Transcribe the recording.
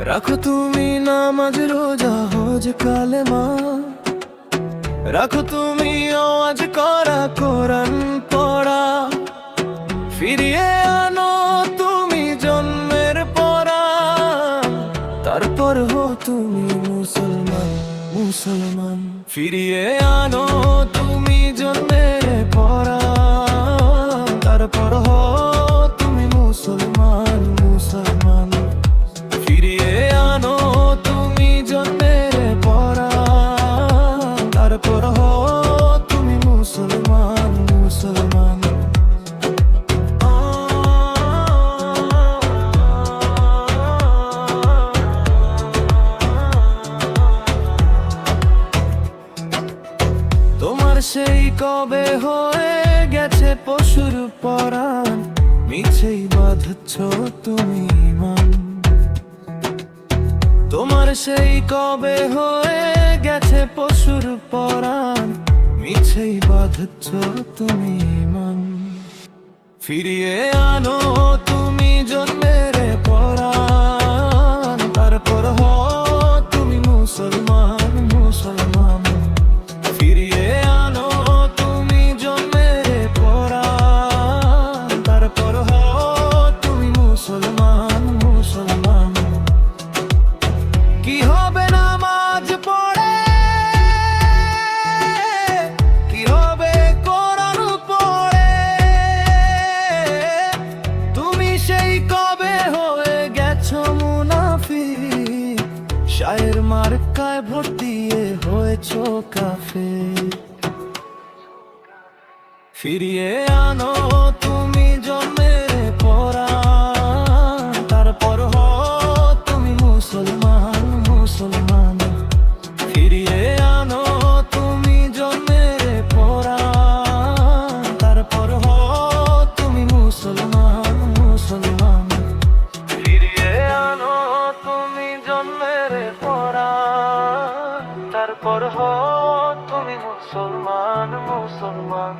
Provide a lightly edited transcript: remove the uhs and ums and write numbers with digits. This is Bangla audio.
রাখো তুমি নামাজ রোজা হজ কালেমা, রাখো তুমি আওয়াজ করা কোরআন পড়া, ফিরিয়ে আনো তুমি জন্মের পরা, তারপর হো তুমি মুসলমান মুসলমান। ফিরিয়ে আনো তুমি জন্মের পরা, তারপর হো তুমি মুসলমান মুসলমান। ফিরিয়ে আনো তুমি জন্মের পরা, তারপর হো তুমি মুসলমান মুসলমান। তোমার সেই কবে হয়ে গেছে পশুর পরাণ, মিছেই বাঁধছ তুমি মান। তোমার সেই কবে হয়ে গেছে পশুর পরাণ, মিছেই বাঁধছ তুমি মান। ফিরিয়ে আনো তুমি জন্মের পরাণ, তারপর হো তুমি মুসলমান মুসলমান। ফিরিয়ে আনো তুমি জন্মের পরাণ, তারপর হো তুমি মুসলমান মুসলমান। কি হবে নামাজ পড়ে, কি হবে কোরআন পড়ে, তুমি সেই কবে হয়ে গেছো মুনাফিক, শায়ের মার্কায় ভোট দিয়ে হয়েছো কাফের। ফিরিয়ে আনো তুমি জন্মের পরাণ, তারপর হো তুমি মুসলমান মুসলমান। ফিরিয়ে আনো তুমি জন্মের পরাণ, তারপর হো তুমি মুসলমান মুসলমান। ফিরিয়ে আনো তুমি জন্মের পরাণ, তারপর হো তুমি মুসলমান মুসলমান।